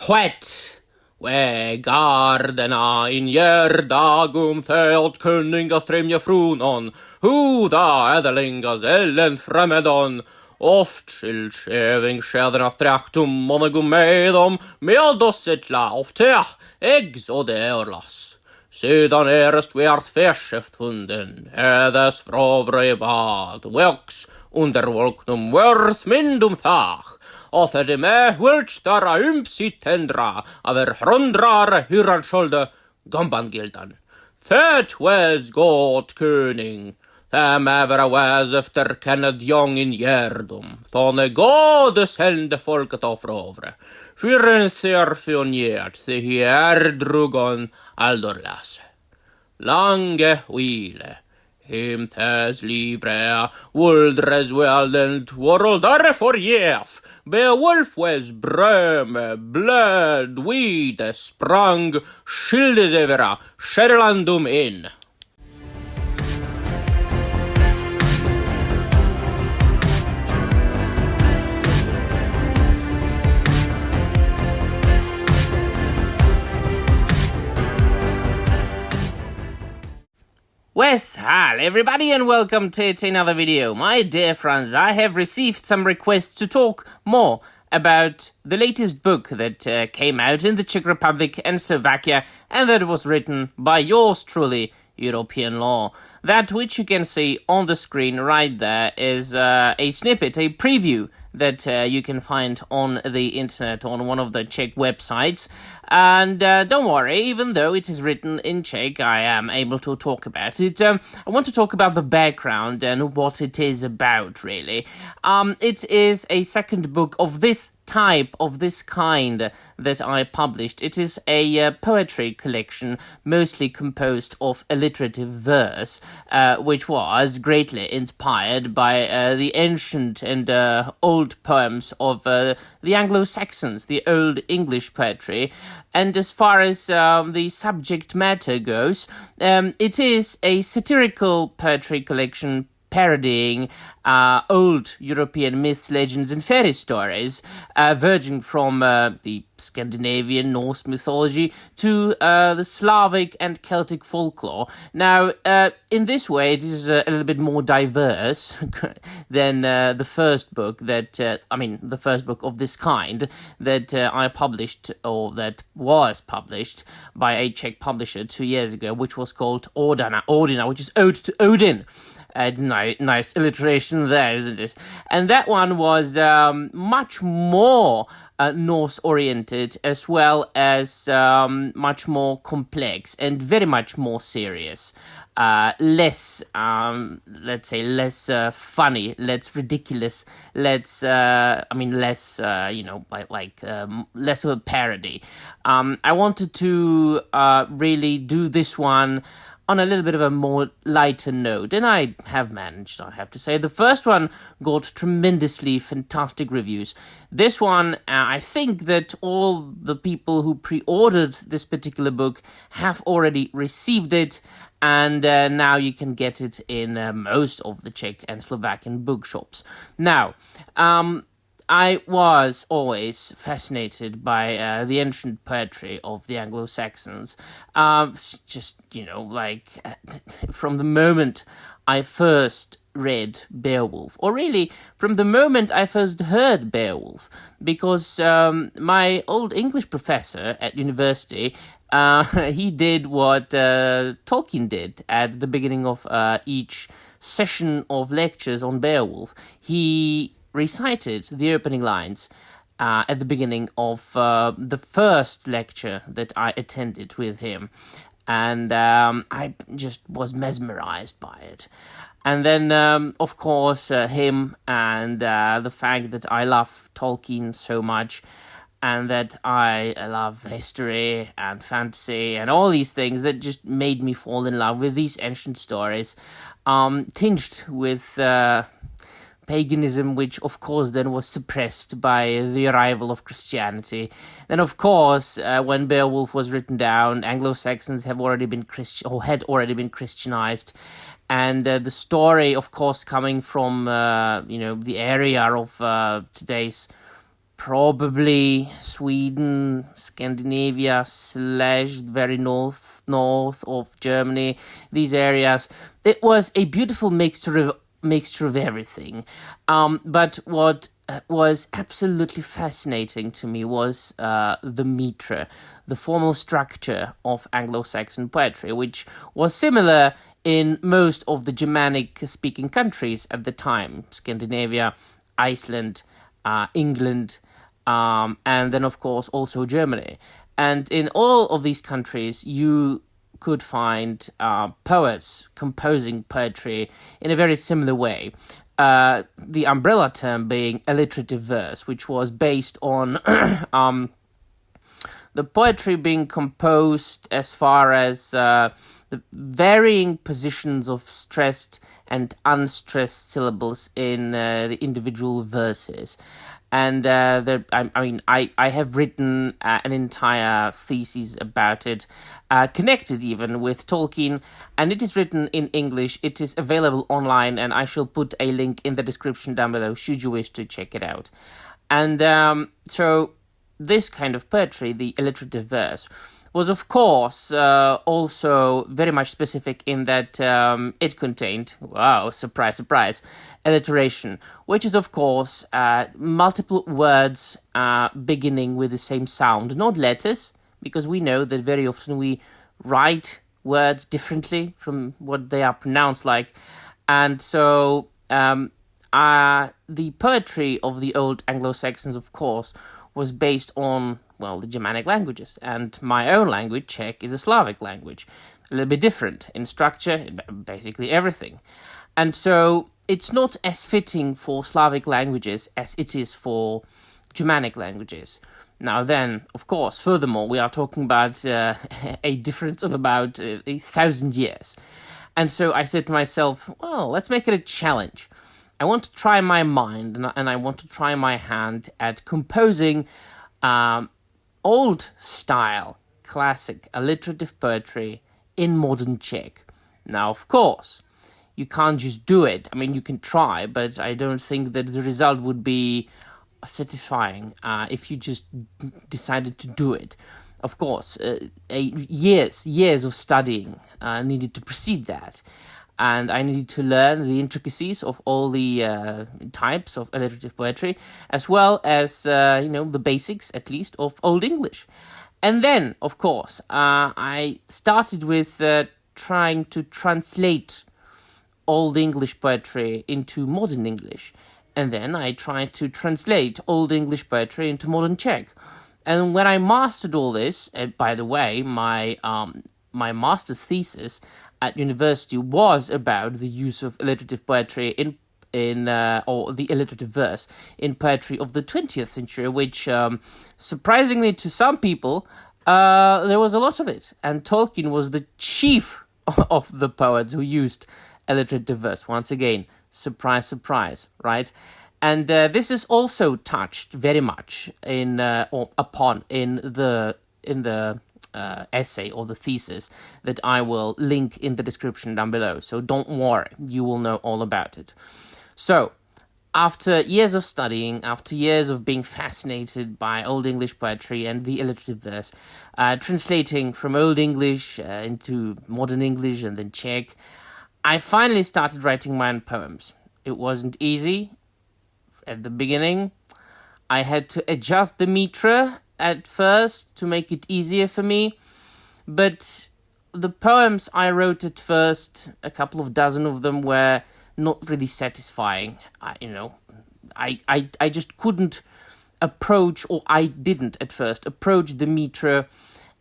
Chwet, we gardena in gerdagum theot kunninga thrymja frunon, huda edelingas ellen fremedon, oft skilskjeving skjederna straktum monagum medom, meldossetla oftea, eggs och deorlas. Sedan erest vart färseft funden, ädes frovre bad, weox under volknum worth mindum thach, och för det med hultstara umpsit tendra, aver hrundrare hyranskjolde gombangildan. Thet was gott köning, them evera was efter kenned jong in gerdum, thone godes helde folket av frovre, fyren serfionjert, se hierdrugon aldorlase. Lange hvile, himthes livrea, wuldres weldent, worldare forjef, Beowulf was bröme, blöd, wide, sprang, skildes evera, Sherlandum in. Wes, hi everybody and welcome to another video. My dear friends, I have received some requests to talk more about the latest book that came out in the Czech Republic and Slovakia and that was written by yours truly, European Law. That which you can see on the screen right there is a snippet, a preview that you can find on the internet on one of the Czech websites. And don't worry, even though it is written in Czech, I am able to talk about it. I want to talk about the background and what it is about, really. It is a second book of this type, of this kind, that I published. It is a poetry collection, mostly composed of alliterative verse, which was greatly inspired by the ancient and old poems of the Anglo-Saxons, the Old English poetry. And as far as the subject matter goes, it is a satirical poetry collection parodying old European myths, legends, and fairy stories, verging from the Scandinavian Norse mythology to the Slavic and Celtic folklore. Now, in this way, it is a little bit more diverse than the first book the first book of this kind that I published, or that was published by a Czech publisher 2 years ago, which was called Odina, which is Ode to Odin. Nice alliteration there, isn't it? And that one was much more Norse-oriented, as well as much more complex and very much more serious. Less, let's say, less funny, less ridiculous, less less of a parody. I wanted to really do this one on a little bit of a more lighter note, and I have managed, I have to say. The first one got tremendously fantastic reviews. This one, I think that all the people who pre-ordered this particular book have already received it, and now you can get it in most of the Czech and Slovakian bookshops. Now, I was always fascinated by the ancient poetry of the Anglo-Saxons. From the moment I first read Beowulf, or really from the moment I first heard Beowulf, because my old English professor at university, he did what Tolkien did at the beginning of each session of lectures on Beowulf. He recited the opening lines at the beginning of the first lecture that I attended with him. And I just was mesmerized by it. And then, of course, him and the fact that I love Tolkien so much, and that I love history and fantasy and all these things that just made me fall in love with these ancient stories, tinged with paganism, which of course then was suppressed by the arrival of Christianity. Then of course, when Beowulf was written down, Anglo-Saxons had already been Christianized, and the story, of course, coming from the area of today's probably Sweden, Scandinavia / very north of Germany, these areas. It was a beautiful mixture of everything. But what was absolutely fascinating to me was the metre, the formal structure of Anglo-Saxon poetry, which was similar in most of the Germanic-speaking countries at the time: Scandinavia, Iceland, England, and then, of course, also Germany. And in all of these countries, you could find poets composing poetry in a very similar way. The umbrella term being alliterative verse, which was based on the poetry being composed as far as the varying positions of stressed and unstressed syllables in the individual verses. And I have written an entire thesis about it, connected even with Tolkien, and it is written in English. It is available online, and I shall put a link in the description down below should you wish to check it out. And so this kind of poetry, the alliterative verse, was of course also very much specific in that it contained, wow, surprise, surprise, alliteration, which is of course multiple words beginning with the same sound, not letters, because we know that very often we write words differently from what they are pronounced like. And so the poetry of the old Anglo-Saxons, of course, was based on, well, the Germanic languages, and my own language, Czech, is a Slavic language, a little bit different in structure, basically everything. And so it's not as fitting for Slavic languages as it is for Germanic languages. Now then, of course, furthermore, we are talking about a difference of about 1,000 years. And so I said to myself, well, let's make it a challenge. I want to try my mind, and I want to try my hand at composing old-style, classic, alliterative poetry in modern Czech. Now, of course, you can't just do it. I mean, you can try, but I don't think that the result would be satisfying if you just decided to do it. Of course, years of studying needed to precede that. And I needed to learn the intricacies of all the types of alliterative poetry, as well as, the basics, at least, of Old English. And then, of course, I started with trying to translate Old English poetry into modern English. And then I tried to translate Old English poetry into modern Czech. And when I mastered all this, by the way, my master's thesis at university was about the use of alliterative poetry or the alliterative verse in poetry of the 20th century, which, surprisingly to some people, there was a lot of it. And Tolkien was the chief of the poets who used alliterative verse. Once again, surprise, surprise, right? And this is also touched very much upon in the essay or the thesis that I will link in the description down below. So don't worry, you will know all about it. So, after years of studying, after years of being fascinated by Old English poetry and the alliterative verse, translating from Old English into modern English and then Czech, I finally started writing my own poems. It wasn't easy at the beginning. I had to adjust the metre at first to make it easier for me, but the poems I wrote at first, a couple of dozen of them, were not really satisfying. I just couldn't approach, or I didn't at first approach the metre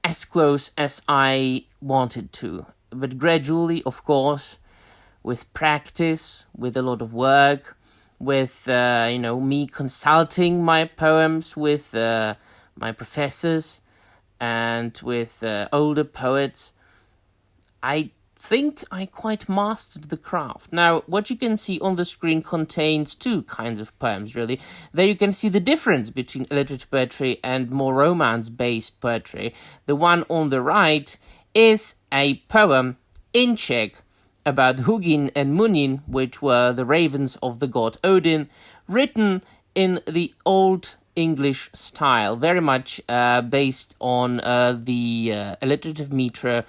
as close as I wanted to. But gradually, of course, with practice, with a lot of work, with me consulting my poems with my professors and with older poets, I think I quite mastered the craft. Now, what you can see on the screen contains two kinds of poems, really. There you can see the difference between alliterative poetry and more romance-based poetry. The one on the right is a poem in Czech about Hugin and Munin, which were the ravens of the god Odin, written in the Old English style, very much based on the alliterative meter,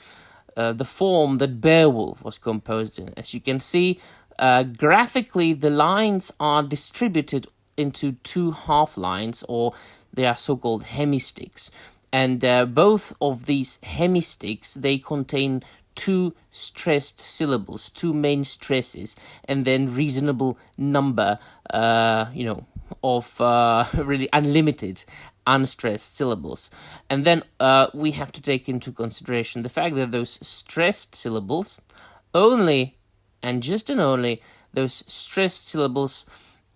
the form that Beowulf was composed in. As you can see, graphically, the lines are distributed into two half lines, or they are so-called hemistichs. And both of these hemistichs, they contain two stressed syllables, two main stresses, and then reasonable number, of really unlimited unstressed syllables. And then we have to take into consideration the fact that those stressed syllables only, and just and only, those stressed syllables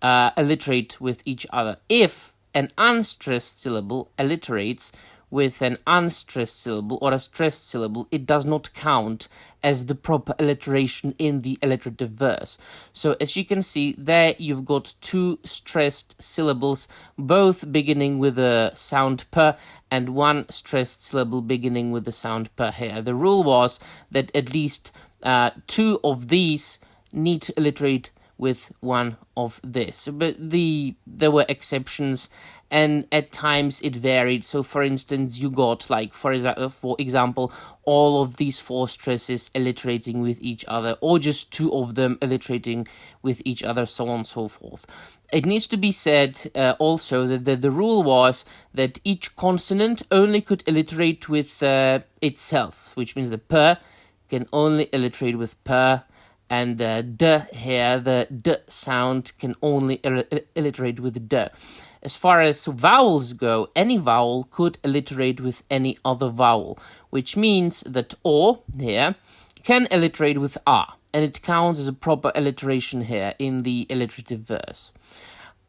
alliterate with each other. If an unstressed syllable alliterates with an unstressed syllable or a stressed syllable, it does not count as the proper alliteration in the alliterative verse. So as you can see, there you've got two stressed syllables, both beginning with a sound p, and one stressed syllable beginning with the sound p here. The rule was that at least two of these need to alliterate with one of this. But there were exceptions, and at times it varied. So for instance, you got, like, for example, all of these four stresses alliterating with each other, or just two of them alliterating with each other, so on and so forth. It needs to be said also that the rule was that each consonant only could alliterate with itself, which means the p can only alliterate with p, and d here, the d sound, can only alliterate with d. As far as vowels go, any vowel could alliterate with any other vowel, which means that o here can alliterate with a, and it counts as a proper alliteration here in the alliterative verse.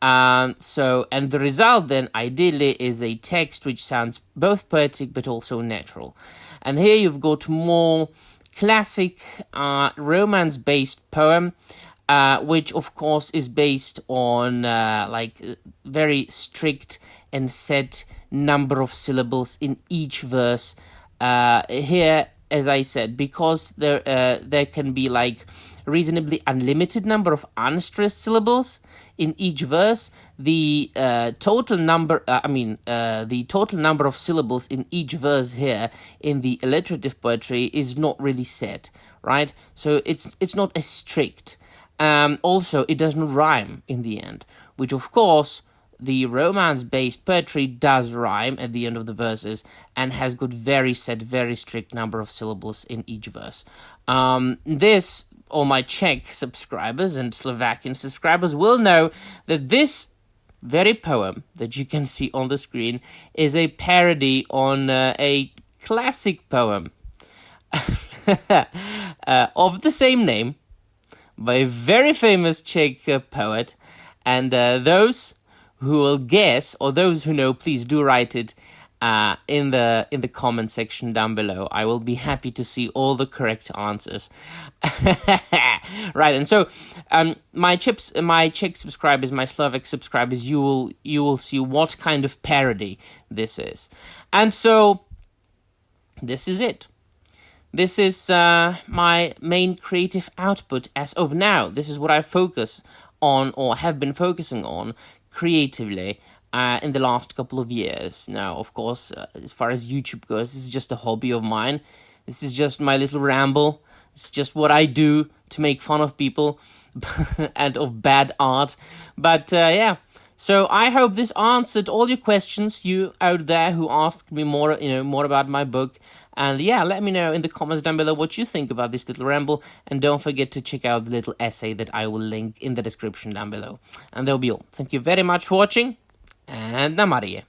And the result then, ideally, is a text which sounds both poetic but also natural. And here you've got more classic romance-based poem, which of course is based on very strict and set number of syllables in each verse. Here, as I said, because there can be like reasonably unlimited number of unstressed syllables in each verse, the total number of syllables in each verse here in the alliterative poetry is not really set, right? So it's not as strict. Also, it doesn't rhyme in the end, which of course the romance-based poetry does rhyme at the end of the verses and has got very set, very strict number of syllables in each verse. This, all my Czech subscribers and Slovakian subscribers will know that this very poem that you can see on the screen is a parody on a classic poem of the same name by a very famous Czech poet, and those who will guess, or those who know, please do write it in the comment section down below. I will be happy to see all the correct answers. Right, and so my Czech subscribers, my Slovak subscribers, you will see what kind of parody this is. And so this is it. This is my main creative output as of now. This is what I focus on, or have been focusing on creatively in the last couple of years. Now, of course, as far as YouTube goes, this is just a hobby of mine. This is just my little ramble. It's just what I do to make fun of people and of bad art. But yeah, so I hope this answered all your questions, you out there who asked me more about my book. And yeah, let me know in the comments down below what you think about this little ramble, and don't forget to check out the little essay that I will link in the description down below. And that'll be all. Thank you very much for watching, and namaste.